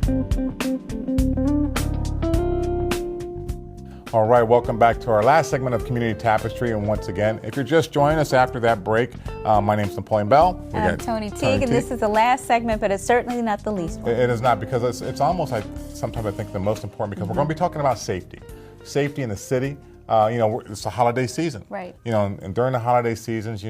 All right, welcome back to our last segment of Community Tapestry. And once again, if you're just joining us after that break, my name's Napoleon Bell. I'm Tony Teague, and this is the last segment, but it's certainly not the least one. It is not, because it's almost like sometimes I think the most important, because we're going to be talking about safety. Safety in the city. It's a holiday season. Right. And during the holiday seasons,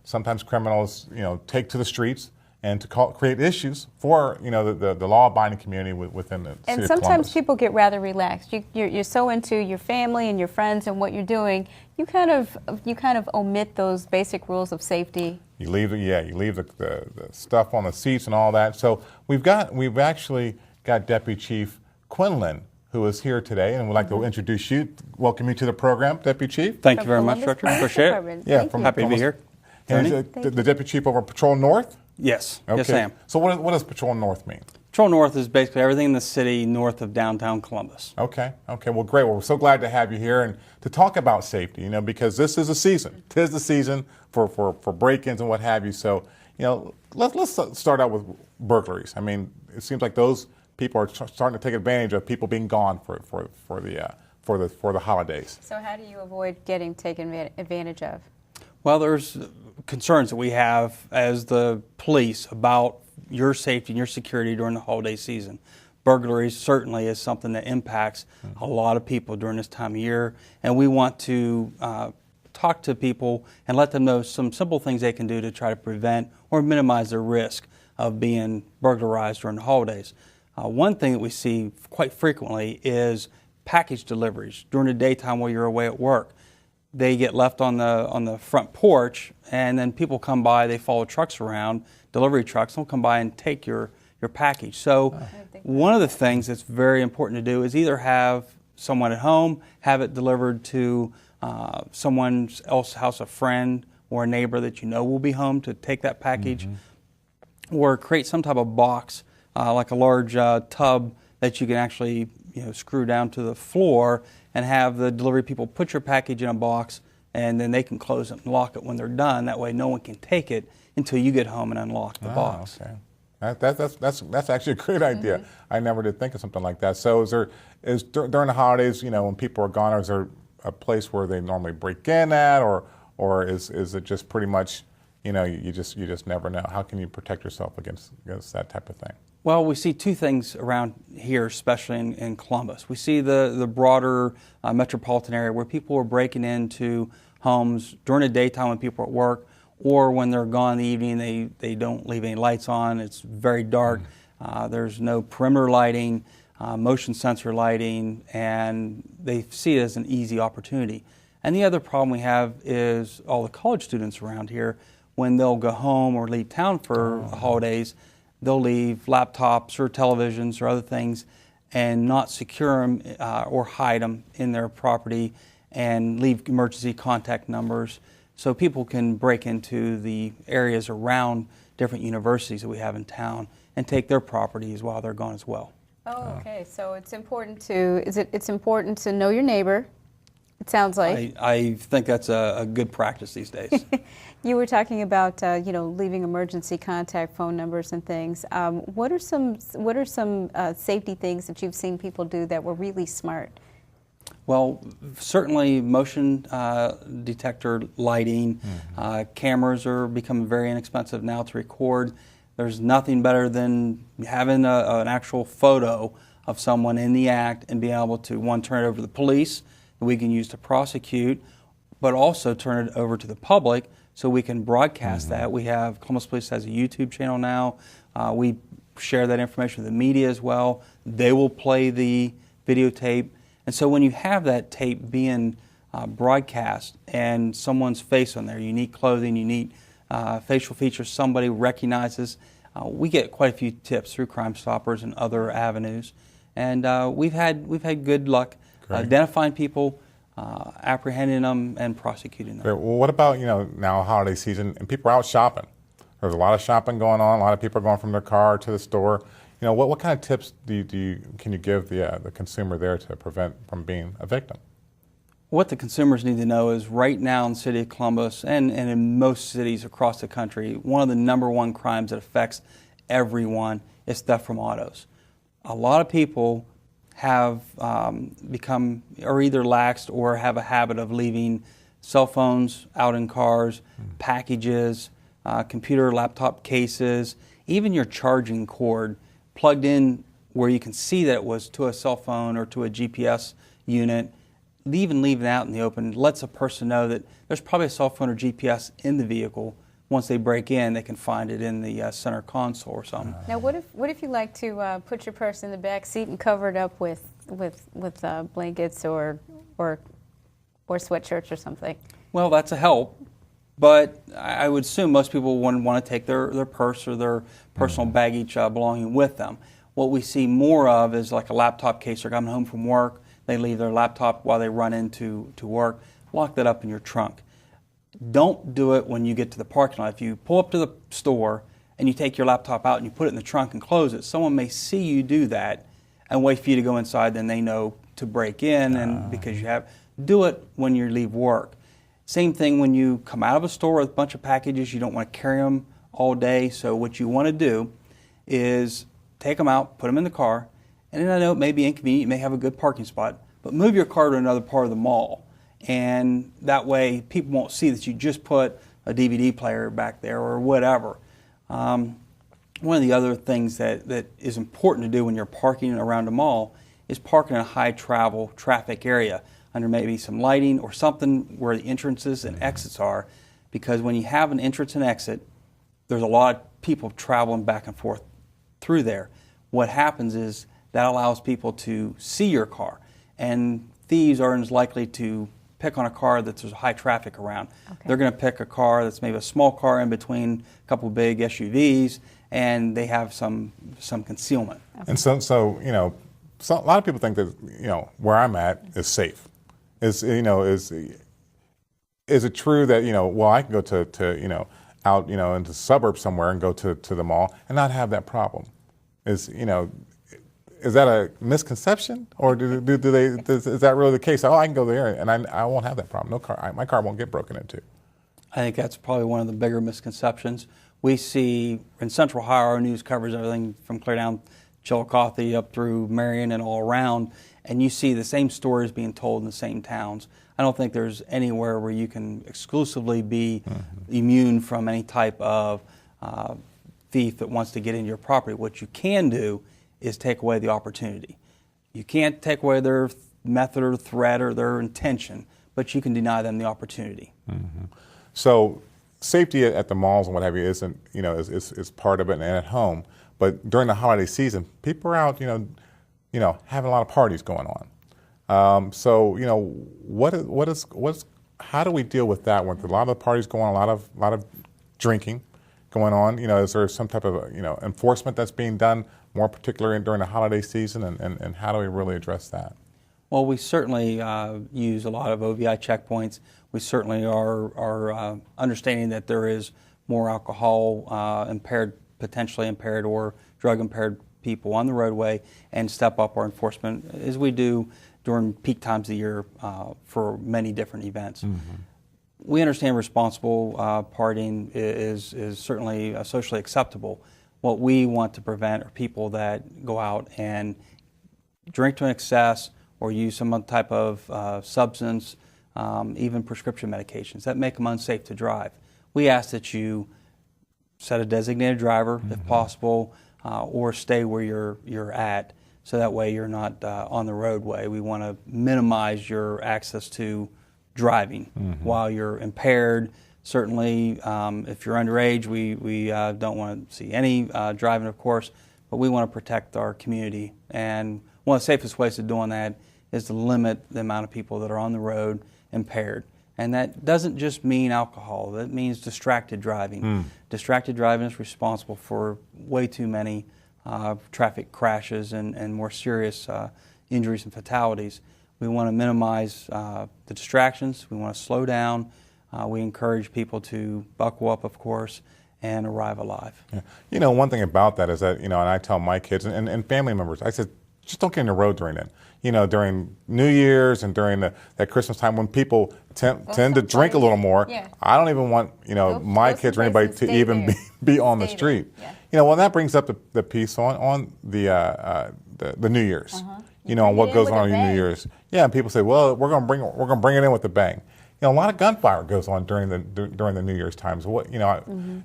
sometimes criminals, take to the streets and to create issues for, the law-abiding community within the city of Columbus. And sometimes people get rather relaxed. You're so into your family and your friends and what you're doing, you kind of omit those basic rules of safety. You leave the stuff on the seats and all that. So we've actually got Deputy Chief Qunlan, who is here today, and we'd like to introduce you, welcome you to the program, Deputy Chief. Thank you very much, Director. Appreciate it. Yeah, happy to be here. And the Deputy Chief over Patrol North? Yes. Okay. Yes, I am. So what does Patrol North mean? Patrol North is basically everything in the city north of downtown Columbus. Okay. Well, great. Well, we're so glad to have you here and to talk about safety, because this is a season. 'Tis the season for break-ins and what have you. So, let's start out with burglaries. I mean, it seems like those people are starting to take advantage of people being gone for the holidays. So how do you avoid getting taken advantage of? Well, there's concerns that we have as the police about your safety and your security during the holiday season. Burglaries certainly is something that impacts a lot of people during this time of year, and we want to talk to people and let them know some simple things they can do to try to prevent or minimize their risk of being burglarized during the holidays. One thing that we see quite frequently is package deliveries during the daytime while you're away at work. They get left on the front porch, and then people come by, they follow trucks around, delivery trucks, they'll come by and take your package. So one of the things that's very important to do is either have someone at home, have it delivered to someone else's house, a friend or a neighbor that will be home to take that package, or create some type of box, like a large tub that you can actually screw down to the floor and have the delivery people put your package in a box, and then they can close it and lock it when they're done. That way no one can take it until you get home and unlock the box. Okay. That's actually a great idea. I never did think of something like that. So is during the holidays, when people are gone, is there a place where they normally break in at, or is it just pretty much, you just never know? How can you protect yourself against that type of thing? Well, we see two things around here, especially in Columbus. We see the broader metropolitan area where people are breaking into homes during the daytime when people are at work, or when they're gone in the evening, they don't leave any lights on. It's very dark. There's no perimeter lighting, motion sensor lighting, and they see it as an easy opportunity. And the other problem we have is all the college students around here, when they'll go home or leave town for holidays, they'll leave laptops or televisions or other things and not secure them or hide them in their property and leave emergency contact numbers so people can break into the areas around different universities that we have in town and take their properties while they're gone as well. Oh, okay. So it's important to know your neighbor, it sounds like. I think that's a good practice these days. You were talking about leaving emergency contact phone numbers and things. What are some safety things that you've seen people do that were really smart? Well, certainly motion detector lighting. Cameras are becoming very inexpensive now to record. There's nothing better than having an actual photo of someone in the act and being able to, one, turn it over to the police that we can use to prosecute, but also turn it over to the public so we can broadcast that. We have, Columbus Police has a YouTube channel now. We share that information with the media as well. They will play the videotape. And so when you have that tape being broadcast and someone's face on there, unique clothing, unique facial features, somebody recognizes, we get quite a few tips through Crime Stoppers and other avenues. And we've had good luck identifying people, apprehending them, and prosecuting them. Well, what about, now holiday season and people are out shopping? There's a lot of shopping going on. A lot of people are going from their car to the store. What kind of tips can you give the consumer there to prevent from being a victim? What the consumers need to know is right now in the city of Columbus and in most cities across the country, one of the #1 crimes that affects everyone is theft from autos. a lot of people have become or either laxed or have a habit of leaving cell phones out in cars, packages, computer, laptop cases, even your charging cord plugged in where you can see that it was to a cell phone or to a GPS unit. Even leaving it out in the open lets a person know that there's probably a cell phone or GPS in the vehicle. Once they break in, they can find it in the center console or something. Now, what if you like to put your purse in the back seat and cover it up with blankets or sweatshirts or something? Well, that's a help, but I would assume most people wouldn't want to take their purse or their personal baggage belonging with them. What we see more of is like a laptop case. They're coming home from work, they leave their laptop while they run into work. Lock that up in your trunk. Don't do it when you get to the parking lot. If you pull up to the store and you take your laptop out and you put it in the trunk and close it, someone may see you do that and wait for you to go inside, then they know to break in, and because you have, do it when you leave work. Same thing when you come out of a store with a bunch of packages, you don't want to carry them all day, so what you want to do is take them out, put them in the car, and then I know it may be inconvenient, you may have a good parking spot, but move your car to another part of the mall. And that way people won't see that you just put a DVD player back there or whatever. One of the other things that is important to do when you're parking around a mall is parking in a high travel traffic area under maybe some lighting or something where the entrances and exits are, because when you have an entrance and exit, there's a lot of people traveling back and forth through there. What happens is that allows people to see your car, and thieves aren't as likely to pick on a car that there's high traffic around. Okay. They're going to pick a car that's maybe a small car in between a couple of big SUVs, and they have some concealment. Okay. And so a lot of people think that where I'm at is safe. Is it true that well, I can go to out into the suburbs somewhere and go to the mall and not have that problem? Is that a misconception, or is that really the case? Oh, I can go there and I won't have that problem. My car won't get broken into. I think that's probably one of the bigger misconceptions. We see in Central Ohio, our news covers everything from clear down Chillicothe up through Marion and all around, and you see the same stories being told in the same towns. I don't think there's anywhere where you can exclusively be immune from any type of thief that wants to get into your property. What you can do is take away the opportunity. You can't take away their method or threat or their intention, but you can deny them the opportunity. Mm-hmm. So safety at the malls and what have you isn't, is part of it, and at home. But during the holiday season, people are out, having a lot of parties going on. How do we deal with that? With a lot of the parties going on, a lot of drinking going on, is there some type of enforcement that's being done, more particularly during the holiday season, and how do we really address that? Well, we certainly use a lot of OVI checkpoints. We certainly are understanding that there is more alcohol potentially impaired or drug impaired people on the roadway, and step up our enforcement as we do during peak times of the year for many different events. Mm-hmm. We understand responsible partying is certainly socially acceptable. What we want to prevent are people that go out and drink to an excess or use some type of substance, even prescription medications that make them unsafe to drive. We ask that you set a designated driver, if possible, or stay where you're at, so that way you're not on the roadway. We want to minimize your access to driving while you're impaired. Certainly, if you're underage, we don't want to see any driving, of course, but we want to protect our community. And one of the safest ways of doing that is to limit the amount of people that are on the road impaired. And that doesn't just mean alcohol. That means distracted driving. Distracted driving is responsible for way too many traffic crashes and more serious injuries and fatalities. We want to minimize the distractions. We want to slow down. We encourage people to buckle up, of course, and arrive alive. Yeah. One thing about that is that, and I tell my kids and family members, I said, just don't get in the road during that. During New Year's and during that Christmas time when people tend to drink a little more. Yeah. I don't even want my kids or anybody to even be on the street. Yeah. Well, that brings up the piece on the New Year's. On what goes on New Year's. Yeah, and people say, well, we're gonna bring it in with a bang. A lot of gunfire goes on during the New Year's times. What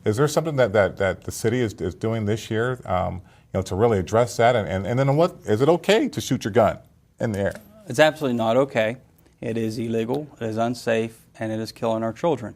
is there something that the city is doing this year? To really address that, and then what is it okay to shoot your gun in the air? It's absolutely not okay. It is illegal, it is unsafe, and it is killing our children.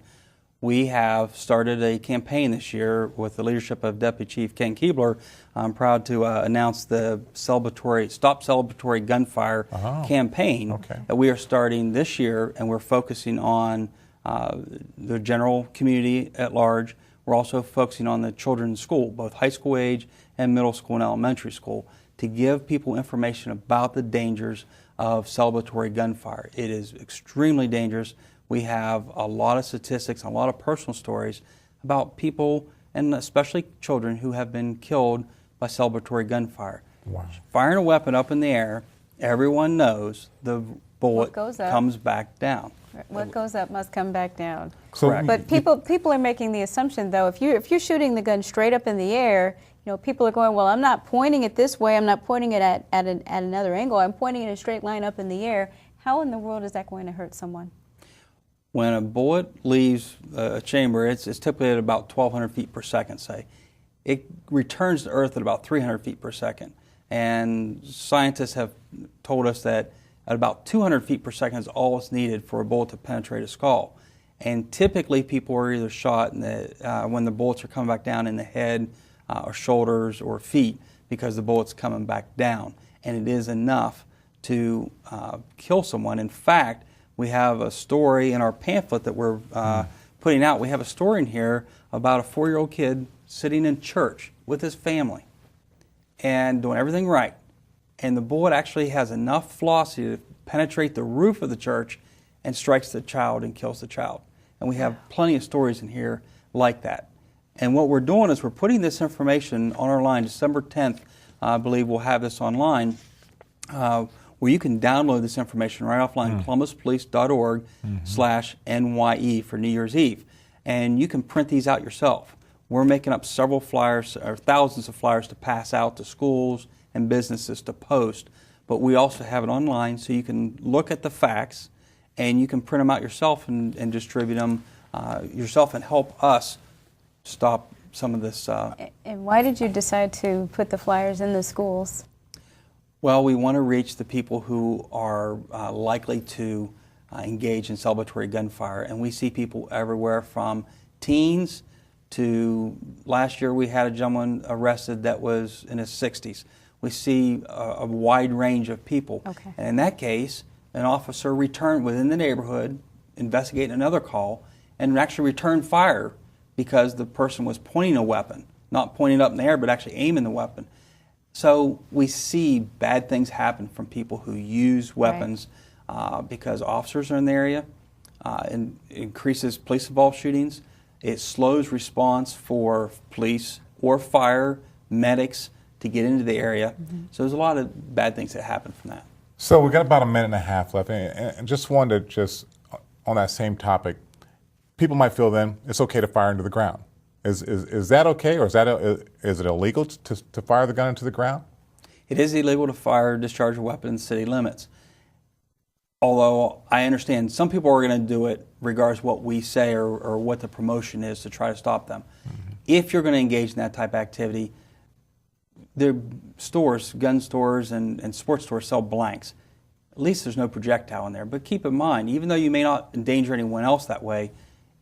We have started a campaign this year with the leadership of Deputy Chief Ken Keebler. I'm proud to announce the Stop Celebratory Gunfire campaign that we are starting this year, and we're focusing on the general community at large. We're also focusing on the children in school, both high school age and middle school and elementary school, to give people information about the dangers of celebratory gunfire. It is extremely dangerous. We have a lot of statistics and a lot of personal stories about people, and especially children, who have been killed by celebratory gunfire. Wow. Firing a weapon up in the air, everyone knows the bullet comes back down. What goes up must come back down. Correct. But people are making the assumption, though, if you're shooting the gun straight up in the air, people are going, well, I'm not pointing it this way, I'm not pointing it at another angle, I'm pointing it in a straight line up in the air. How in the world is that going to hurt someone? When a bullet leaves a chamber, it's typically at about 1,200 feet per second, say. It returns to Earth at about 300 feet per second. And scientists have told us that at about 200 feet per second is all that's needed for a bullet to penetrate a skull. And typically people are either shot when the bullets are coming back down in the head or shoulders or feet, because the bullet's coming back down. And it is enough to kill someone. In fact, we have a story in our pamphlet that we're putting out. We have a story in here about a 4-year-old kid sitting in church with his family and doing everything right. And the bullet actually has enough velocity to penetrate the roof of the church and strikes the child and kills the child. And we have plenty of stories in here like that. And what we're doing is we're putting this information on our line. December 10th, I believe we'll have this online, where you can download this information right offline, columbuspolice.org/NYE for New Year's Eve. And you can print these out yourself. We're making up several flyers, or thousands of flyers, to pass out to schools and businesses to post. But we also have it online, so you can look at the facts and you can print them out yourself and distribute them yourself and help us stop some of this. And why did you decide to put the flyers in the schools? Well, we want to reach the people who are likely to engage in celebratory gunfire. And we see people everywhere from teens to, last year we had a gentleman arrested that was in his 60s. We see a wide range of people. Okay. And in that case, an officer returned within the neighborhood, investigating another call, and actually returned fire because the person was pointing a weapon, not pointing up in the air, but actually aiming the weapon. So we see bad things happen from people who use weapons because officers are in the area. And increases police-involved shootings. It slows response for police or fire, medics to get into the area. So there's a lot of bad things that happen from that. So we've got about a minute and a half left, and just wanted to on that same topic, people might feel then it's okay to fire into the ground. Is that okay, or is it illegal to fire the gun into the ground? It is illegal to fire or discharge a weapon in city limits. Although I understand some people are going to do it regardless of what we say or what the promotion is to try to stop them. If you're going to engage in that type of activity, their stores, gun stores and sports stores sell blanks. At least there's no projectile in there. But keep in mind, even though you may not endanger anyone else that way,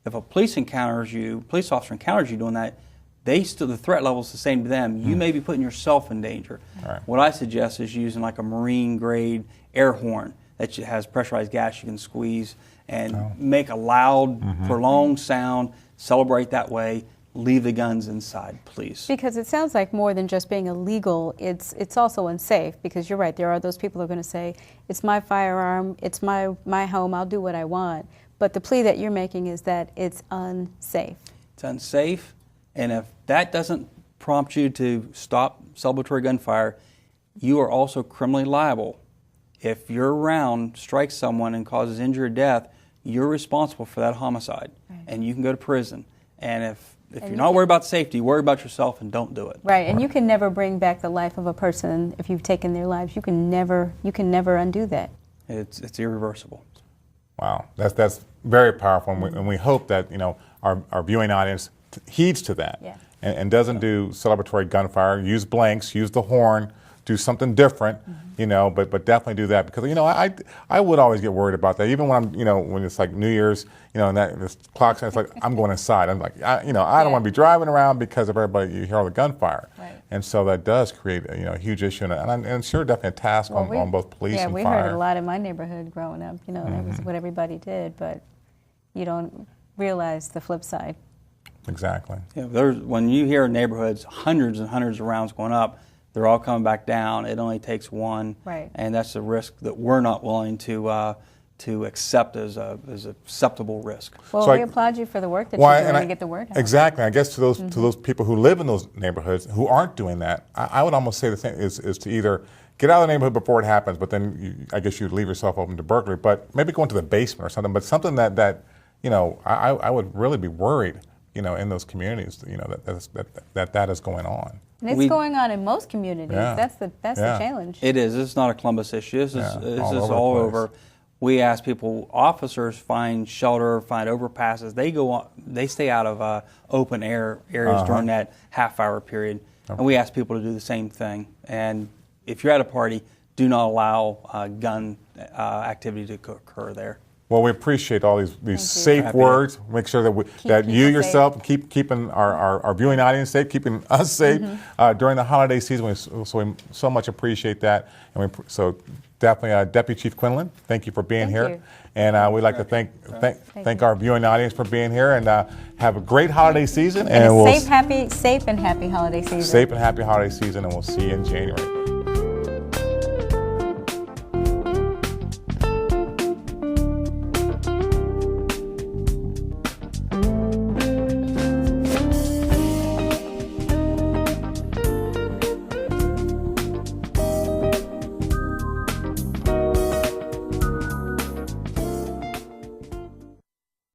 if a police officer encounters you doing that, the threat level is the same to them. You may be putting yourself in danger. Right. What I suggest is using like a marine grade air horn that has pressurized gas you can squeeze and make a loud, prolonged sound, celebrate that way. Leave the guns inside, please. Because it sounds like more than just being illegal, it's also unsafe, because you're right, there are those people who are going to say, it's my firearm, it's my home, I'll do what I want. But the plea that you're making is that it's unsafe. It's unsafe, and if that doesn't prompt you to stop celebratory gunfire, you are also criminally liable. If your round strikes someone and causes injury or death, you're responsible for that homicide, and you can go to prison. And if you're not worried about safety, worry about yourself and don't do it. Right, and you can never bring back the life of a person if you've taken their lives. You can never undo that. It's irreversible. Wow, that's very powerful, and we hope that our viewing audience heeds to that, Yeah. and doesn't do celebratory gunfire. Use blanks, use the horn, do something different, but definitely do that, because I would always get worried about that, even when I'm when it's like New Year's, and that this clock, it's like I'm going inside. I'm like I don't want to be driving around because of everybody. You hear all the gunfire, Right. and so that does create a huge issue, and sure, definitely a task on both police and fire. Yeah, we heard it a lot in my neighborhood growing up. That was what everybody did, but you don't realize the flip side. Exactly. Yeah, when you hear neighborhoods, hundreds and hundreds of rounds going up, they're all coming back down. It only takes one, Right. And that's a risk that we're not willing to accept as a acceptable risk. Well, So we applaud you for the work that you're doing to get the word out. Exactly. I guess to those people who live in those neighborhoods who aren't doing that, I would almost say the same is to either get out of the neighborhood before it happens, but then I guess you'd leave yourself open to burglary, but maybe go into the basement or something, but something that I would really be worried, in those communities, that is going on. And it's going on in most communities. Yeah. That's the challenge. It is. It's not a Columbus issue. This is all the over. place. We ask people, officers find shelter, find overpasses. They stay out of open air areas during that half-hour period. And we ask people to do the same thing. And if you're at a party, do not allow gun activity to occur there. Well, we appreciate all these safe Happy. Words. Make sure that you people yourself keeping our viewing audience safe, keeping us safe during the holiday season. We so much appreciate that, and so definitely, Deputy Chief Qunlan, thank you for being Thank here, you. and we'd like to thank our viewing audience for being here, and have a great holiday season, And a safe and happy holiday season. Safe and happy holiday season, and we'll see you in January.